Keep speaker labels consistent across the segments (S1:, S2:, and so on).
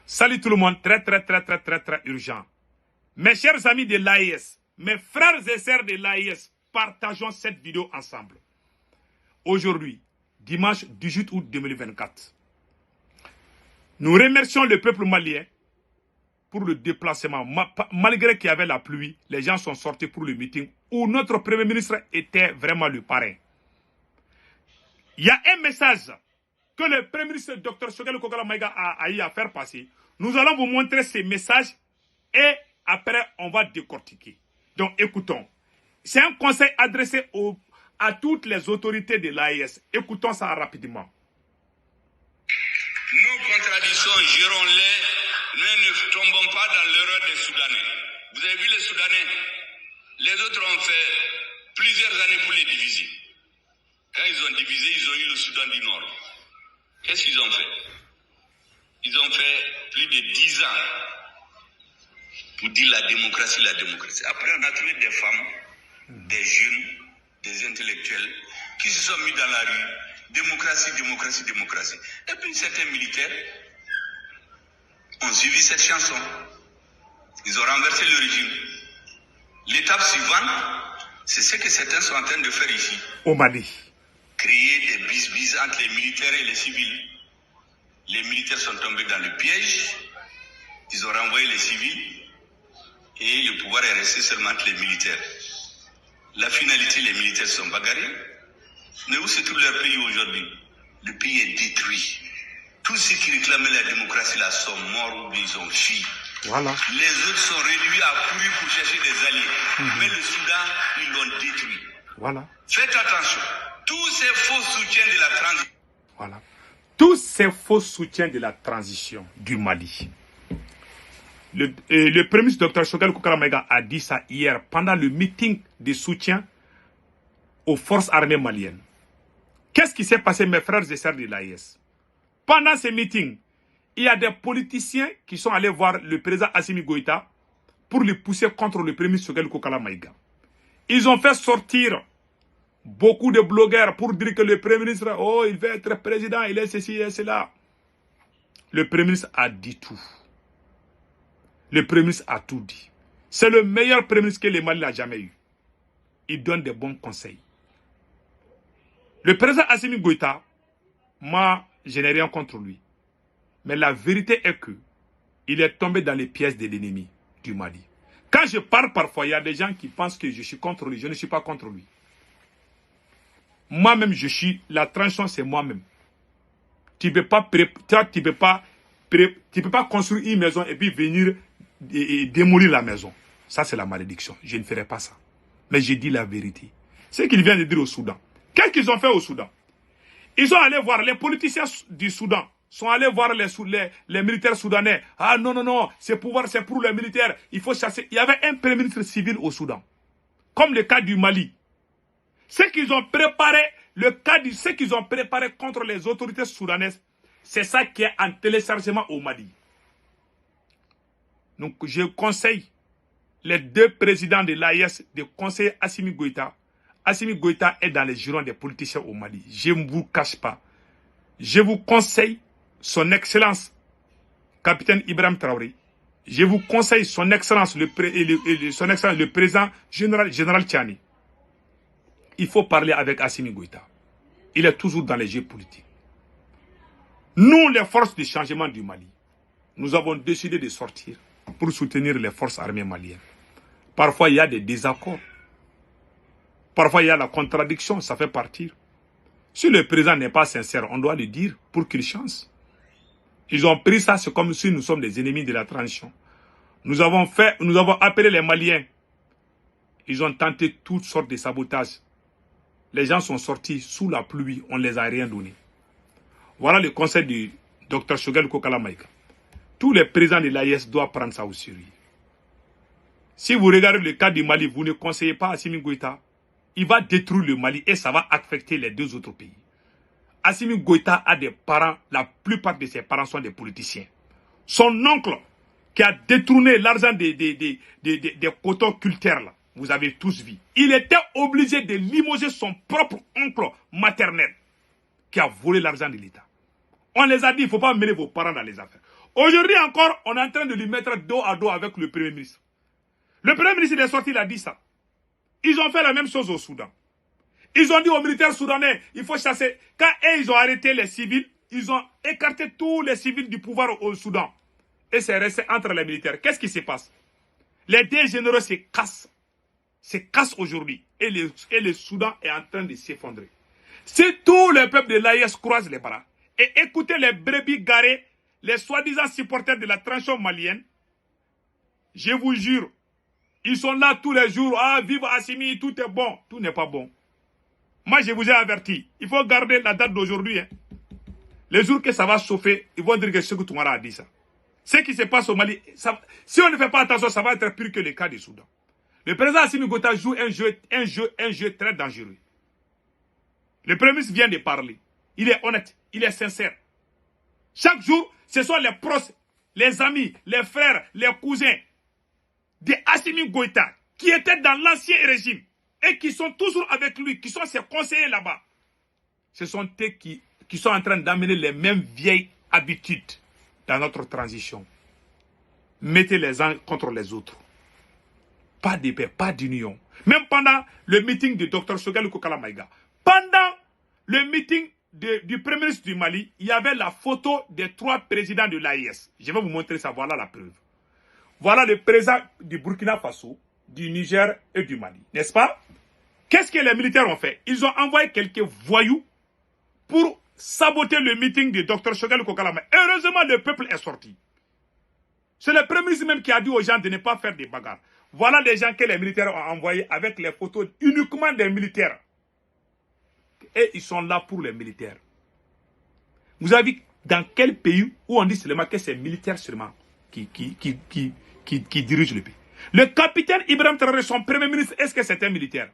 S1: Salut tout le monde, très urgent. Mes chers amis de l'AIS, mes frères et sœurs de l'AIS, partageons cette vidéo ensemble. Aujourd'hui, dimanche 18 août 2024, nous remercions le peuple malien pour le déplacement. Malgré qu'il y avait la pluie, les gens sont sortis pour le meeting où notre Premier ministre était vraiment le parrain. Il y a un message que le Premier ministre Dr Choguel Kokala Maïga a eu à faire passer. Nous allons vous montrer ces messages et après on va décortiquer. Donc écoutons. C'est un conseil adressé à toutes les autorités de l'AIS. Écoutons ça rapidement.
S2: Nos contradictions, gérons-les. Nous ne tombons pas dans l'erreur des Soudanais. Vous avez vu les Soudanais? Les autres ont fait plusieurs années pour les diviser. Quand ils ont divisé, ils ont eu le Soudan du Nord. Qu'est-ce qu'ils ont fait? Ils ont fait plus de 10 ans pour dire la démocratie, la démocratie. Après, on a trouvé des femmes, des jeunes, des intellectuels qui se sont mis dans la rue. Démocratie, démocratie, démocratie. Et puis certains militaires ont suivi cette chanson. Ils ont renversé le régime. L'étape suivante, c'est ce que certains sont en train de faire ici.
S1: Au Mali.
S2: Créer des bis entre les militaires et les civils. Les militaires sont tombés dans le piège. Ils ont renvoyé les civils. Et le pouvoir est resté seulement entre les militaires. La finalité, les militaires sont bagarrés. Mais où se trouve leur pays aujourd'hui? Le pays est détruit. Tous ceux qui réclamaient la démocratie là sont morts ou ils ont fui.
S1: Voilà.
S2: Les autres sont réduits à courir pour chercher des alliés. Mais le Soudan, ils l'ont détruit.
S1: Voilà.
S2: Faites attention. Tous ces faux soutiens de la transition.
S1: Voilà. Tous ces faux soutiens de la transition du Mali. Le Premier ministre Dr Choguel Kokala Maïga a dit ça hier pendant le meeting de soutien aux forces armées maliennes. Qu'est-ce qui s'est passé, mes frères et sœurs de l'AIS? Pendant ce meeting, il y a des politiciens qui sont allés voir le président Assimi Goïta pour le pousser contre le Premier ministre Choguel Kokala Maïga. Ils ont fait sortir beaucoup de blogueurs pour dire que le Premier ministre, oh, il veut être président, il est ceci et cela. Le Premier ministre a dit tout. Le Premier ministre a tout dit. C'est le meilleur Premier ministre que le Mali n'a jamais eu. Il donne des bons conseils. Le président Assimi Goïta, moi, je n'ai rien contre lui. Mais la vérité est que il est tombé dans les pièges de l'ennemi du Mali. Quand je parle parfois, il y a des gens qui pensent que je suis contre lui. Je ne suis pas contre lui. Moi-même, je suis... La transition, c'est moi-même. Tu ne peux pas construire une maison et puis venir et démolir la maison. Ça, c'est la malédiction. Je ne ferai pas ça. Mais je dis la vérité. Ce qu'il vient de dire au Soudan. Qu'est-ce qu'ils ont fait au Soudan? Ils sont allés voir les politiciens du Soudan. Sont allés voir les militaires soudanais. Ah non, non, non, c'est pour les militaires. Il faut chasser. Il y avait un premier ministre civil au Soudan. Comme le cas du Mali. Ce qu'ils ont préparé, ce qu'ils ont préparé contre les autorités soudanaises, c'est ça qui est en téléchargement au Mali. Donc, je conseille les deux présidents de l'AIS de conseiller Assimi Goïta. Assimi Goïta est dans les jurons des politiciens au Mali. Je ne vous cache pas. Je vous conseille son excellence, capitaine Ibrahim Traoré. Je vous conseille son excellence, le président général Tchani. Il faut parler avec Assimi Goïta. Il est toujours dans les jeux politiques. Nous, les forces de changement du Mali, nous avons décidé de sortir pour soutenir les forces armées maliennes. Parfois, il y a des désaccords. Parfois, il y a la contradiction, ça fait partir. Si le président n'est pas sincère, on doit le dire pour qu'il change. Ils ont pris ça, c'est comme si nous sommes des ennemis de la transition. Nous avons appelé les Maliens. Ils ont tenté toutes sortes de sabotages. Les gens sont sortis sous la pluie, on ne les a rien donné. Voilà le conseil du Dr Choguel Kokala Maïga. Tous les présidents de l'AIS doivent prendre ça au sérieux. Si vous regardez le cas du Mali, vous ne conseillez pas Assimi Goïta. Il va détruire le Mali et ça va affecter les deux autres pays. Assimi Goïta a des parents, la plupart de ses parents sont des politiciens. Son oncle, qui a détourné l'argent des cotons cultures, là, vous avez tous vu. Il était obligé de limoger son propre oncle maternel qui a volé l'argent de l'État. On les a dit, il ne faut pas mêler vos parents dans les affaires. Aujourd'hui encore, on est en train de lui mettre dos à dos avec le Premier ministre. Le Premier ministre il est sorti, il a dit ça. Ils ont fait la même chose au Soudan. Ils ont dit aux militaires soudanais, il faut chasser. Quand ils ont arrêté les civils, ils ont écarté tous les civils du pouvoir au Soudan. Et c'est resté entre les militaires. Qu'est-ce qui se passe? Les deux généraux se cassent aujourd'hui. Et le Soudan est en train de s'effondrer. Si tout le peuple de l'AIS croise les bras et écoutez les brebis garées, les soi-disant supporters de la transition malienne, je vous jure, ils sont là tous les jours. Ah, vive Assimi, tout est bon. Tout n'est pas bon. Moi, je vous ai averti. Il faut garder la date d'aujourd'hui. Hein. Les jours que ça va chauffer, ils vont dire que Sékou Toumara a dit ça. Ce qui se passe au Mali, si on ne fait pas attention, ça va être pire que le cas du Soudan. Le président Assimi Goïta joue un jeu très dangereux. Le Premier ministre vient de parler. Il est honnête, il est sincère. Chaque jour, ce sont les proches, les amis, les frères, les cousins de Assimi Goïta qui étaient dans l'ancien régime et qui sont toujours avec lui, qui sont ses conseillers là-bas. Ce sont eux qui sont en train d'amener les mêmes vieilles habitudes dans notre transition. Mettez les uns contre les autres. Pas de paix, pas d'union. Même pendant le meeting de Dr Choguel Kokala Maïga, pendant le meeting du Premier ministre du Mali, il y avait la photo des 3 présidents de l'AIS. Je vais vous montrer ça, voilà la preuve. Voilà le président du Burkina Faso, du Niger et du Mali, n'est-ce pas? Qu'est-ce que les militaires ont fait? Ils ont envoyé quelques voyous pour saboter le meeting de Dr Choguel Kokala Maïga. Heureusement, le peuple est sorti. C'est le Premier ministre même qui a dit aux gens de ne pas faire des bagarres. Voilà les gens que les militaires ont envoyés avec les photos uniquement des militaires. Et ils sont là pour les militaires. Vous avez vu dans quel pays où on dit seulement que c'est militaire seulement qui dirige le pays. Le capitaine Ibrahim Traoré, son premier ministre, est-ce que c'est un militaire?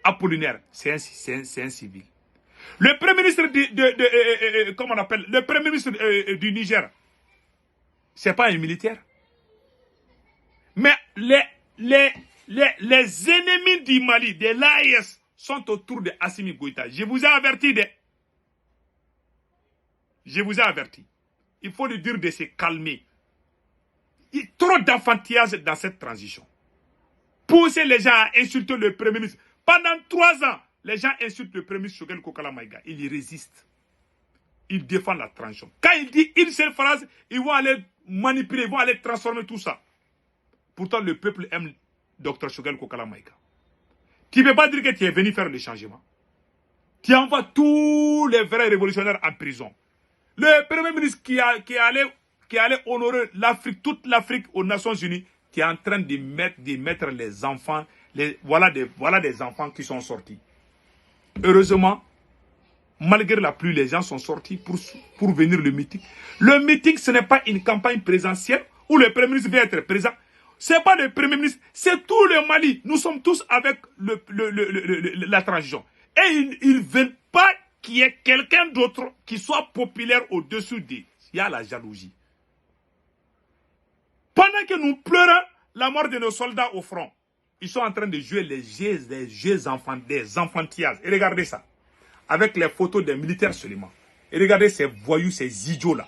S1: Apollinaire, c'est un civil. Le premier ministre comment on appelle? Le premier ministre du Niger, c'est pas un militaire. Mais les ennemis du Mali, de l'AIS, sont autour de Assimi Goïta. Je vous ai averti Je vous ai averti. Il faut lui dire de se calmer. Il y a trop d'enfantillage dans cette transition. Pousser les gens à insulter le Premier ministre. Pendant 3 ans, les gens insultent le Premier ministre Choguel Kokala Maïga. Il y résiste. Il défend la transition. Quand il dit une seule phrase, ils vont aller manipuler, ils vont aller transformer tout ça. Pourtant, le peuple aime Dr Choguel Kokala Maïga. Tu ne peux pas dire que tu es venu faire le changement. Tu envoies tous les vrais révolutionnaires en prison. Le Premier ministre qui allait honorer l'Afrique, toute l'Afrique aux Nations Unies, qui est en train de mettre les enfants, voilà des enfants qui sont sortis. Heureusement, malgré la pluie, les gens sont sortis pour venir le meeting. Le meeting, ce n'est pas une campagne présidentielle où le Premier ministre vient être présent. Ce n'est pas le Premier ministre, c'est tout le Mali. Nous sommes tous avec la transition. Et ils ne veulent pas qu'il y ait quelqu'un d'autre qui soit populaire au-dessus d'eux. Il y a la jalousie. Pendant que nous pleurons la mort de nos soldats au front, ils sont en train de jouer des enfantillages. Et regardez ça. Avec les photos des militaires seulement. Et regardez ces voyous, ces idiots-là.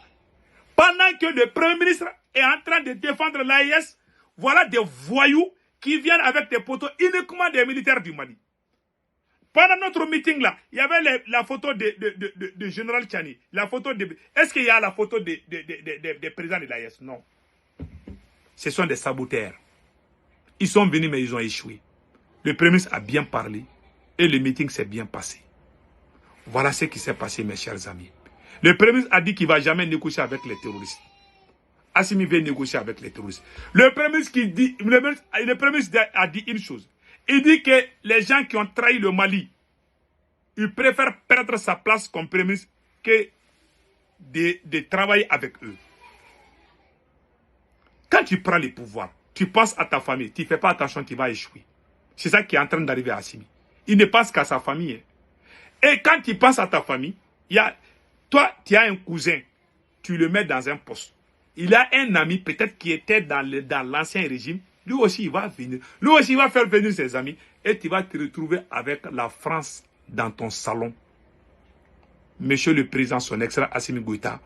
S1: Pendant que le Premier ministre est en train de défendre l'AIS, voilà des voyous qui viennent avec des photos uniquement des militaires du Mali. Pendant notre meeting là, il y avait la photo de Général Tchani. Est-ce qu'il y a la photo des présidents de l'AIS? Non. Ce sont des saboteurs. Ils sont venus mais ils ont échoué. Le Premier ministre a bien parlé et le meeting s'est bien passé. Voilà ce qui s'est passé, mes chers amis. Le Premier ministre a dit qu'il ne va jamais négocier avec les terroristes. Assimi veut négocier avec les terroristes. Le Premier ministre a dit une chose. Il dit que les gens qui ont trahi le Mali, ils préfèrent perdre sa place comme Premier ministre que de travailler avec eux. Quand tu prends le pouvoir, tu penses à ta famille, tu ne fais pas attention, tu vas échouer. C'est ça qui est en train d'arriver à Assimi. Il ne pense qu'à sa famille. Et quand tu penses à ta famille, toi, tu as un cousin, tu le mets dans un poste. Il a un ami peut-être qui était dans l'ancien régime. Lui aussi, il va venir. Lui aussi, il va faire venir ses amis. Et tu vas te retrouver avec la France dans ton salon. Monsieur le Président, son excellent Assimi Goïta,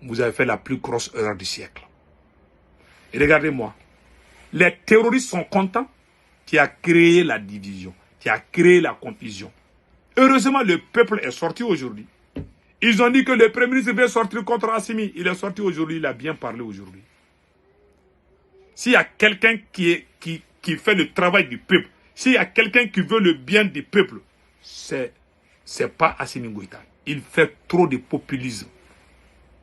S1: vous avez fait la plus grosse erreur du siècle. Et regardez-moi, les terroristes sont contents. Tu as créé la division, tu as créé la confusion. Heureusement, le peuple est sorti aujourd'hui. Ils ont dit que le Premier ministre va sortir contre Assimi. Il est sorti aujourd'hui, il a bien parlé aujourd'hui. S'il y a quelqu'un qui fait le travail du peuple, s'il y a quelqu'un qui veut le bien du peuple, c'est pas Assimi Goïta. Il fait trop de populisme.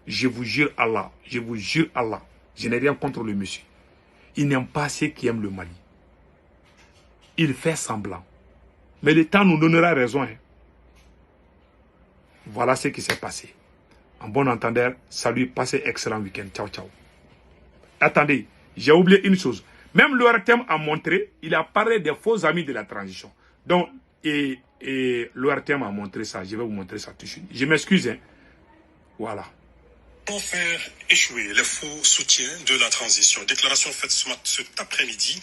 S1: Je vous jure Allah, je vous jure Allah, je n'ai rien contre le monsieur. Il n'aime pas ceux qui aiment le Mali. Il fait semblant. Mais le temps nous donnera raison. Hein. Voilà ce qui s'est passé. En bon entendeur, salut, passez excellent week-end. Ciao, ciao. Attendez, j'ai oublié une chose. Même l'ORTM a montré, il a parlé des faux amis de la transition. Donc, et l'ORTM a montré ça. Je vais vous montrer ça tout de suite. Je m'excuse. Hein. Voilà.
S3: Pour faire échouer les faux soutiens de la transition. Déclaration faite cet après-midi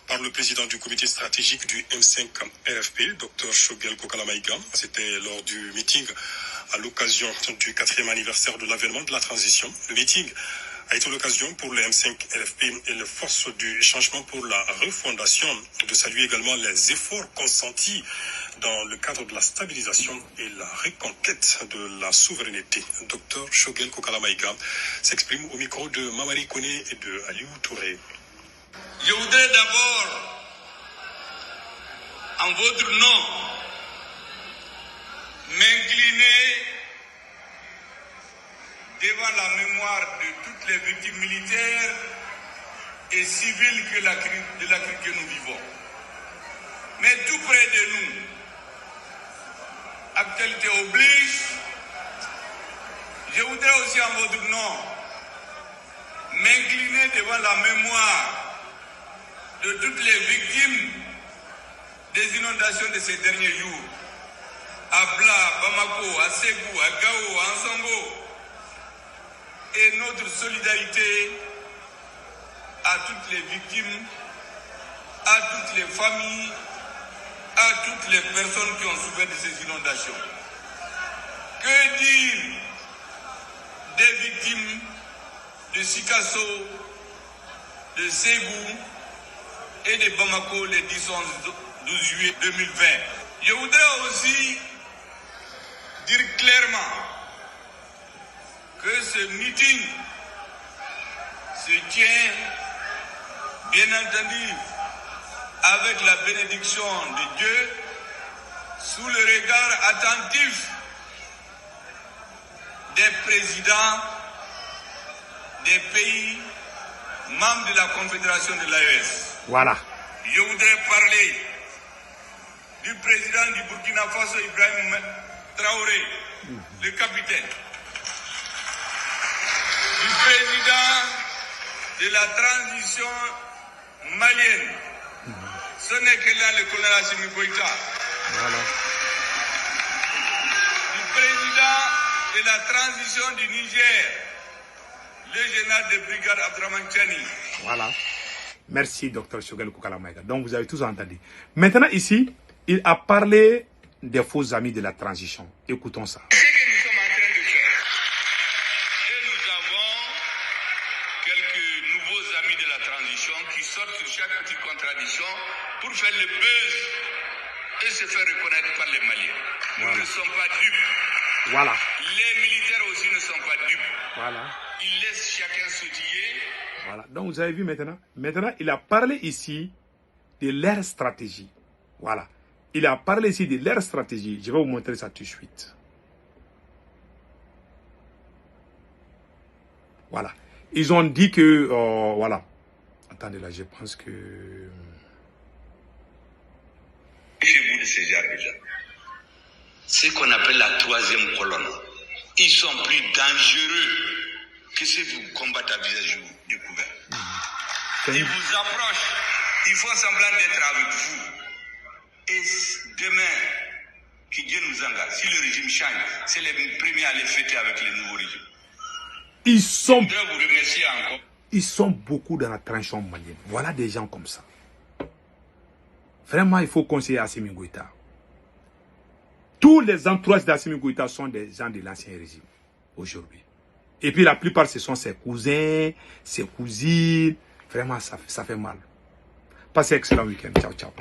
S3: par le président du comité stratégique du M5 RFP, Dr Shogel Kokalamaïga. C'était lors du meeting à l'occasion du 4e anniversaire de l'avènement de la transition. Le meeting a été l'occasion pour le M5 RFP et les forces du changement pour la refondation de saluer également les efforts consentis dans le cadre de la stabilisation et la reconquête de la souveraineté. Dr Shogel Kokalamaïga s'exprime au micro de Mamari Kone et de Aliou Touré.
S2: Je voudrais d'abord, en votre nom, m'incliner devant la mémoire de toutes les victimes militaires et civiles de la crise que nous vivons. Mais tout près de nous, actualité oblige, je voudrais aussi en votre nom m'incliner devant la mémoire de toutes les victimes des inondations de ces derniers jours, à Bla, Bamako, à Ségou, à Gao, à Ansongo, et notre solidarité à toutes les victimes, à toutes les familles, à toutes les personnes qui ont souffert de ces inondations. Que dire des victimes de Sikasso, de Ségou et de Bamako le 10-11-12 juillet 2020. Je voudrais aussi dire clairement que ce meeting se tient, bien entendu, avec la bénédiction de Dieu, sous le regard attentif des présidents des pays membres de la Confédération de l'AES.
S1: Voilà.
S2: Je voudrais parler du président du Burkina Faso, Ibrahim Traoré, le capitaine, du président de la transition malienne, ce n'est que là le colonel Assimi Goïta,
S1: Voilà.
S2: du président de la transition du Niger, le général de brigade Abdraman Tchani.
S1: Voilà. Merci, Dr Shogel Kokalamaïga. Donc, vous avez tous entendu. Maintenant, ici, il a parlé des faux amis de la transition. Écoutons ça.
S2: C'est ce que nous sommes en train de faire. Et nous avons quelques nouveaux amis de la transition qui sortent sur chaque petite contradiction pour faire le buzz et se faire reconnaître par les Maliens. Nous ne sommes pas dupes.
S1: Voilà.
S2: Les militaires aussi ne sont pas dupes.
S1: Voilà.
S2: Ils laissent chacun sautiller.
S1: Voilà. Donc, vous avez vu maintenant. Maintenant, il a parlé ici de leur stratégie. Voilà. Il a parlé ici de leur stratégie. Je vais vous montrer ça tout de suite. Voilà. Ils ont dit que... voilà. Attendez là, je pense que...
S2: Chez vous de ces gens déjà. Ce qu'on appelle la troisième colonne. Ils sont plus dangereux que ceux qui vous combattent à visage découvert. Ils vous approchent. Ils font semblant d'être avec vous. Et demain, que Dieu nous engage, si le régime change, c'est les premiers à les fêter avec le nouveau régime.
S1: Ils sont...
S2: Je voudrais vous remercier encore.
S1: Ils sont beaucoup dans la transition malienne. Voilà des gens comme ça. Vraiment, il faut conseiller Assimi Goïta. Tous les entourages d'Assimi Goïta sont des gens de l'ancien régime aujourd'hui. Et puis la plupart, ce sont ses cousins, ses cousines. Vraiment, ça fait mal. Passez un excellent week-end. Ciao, ciao.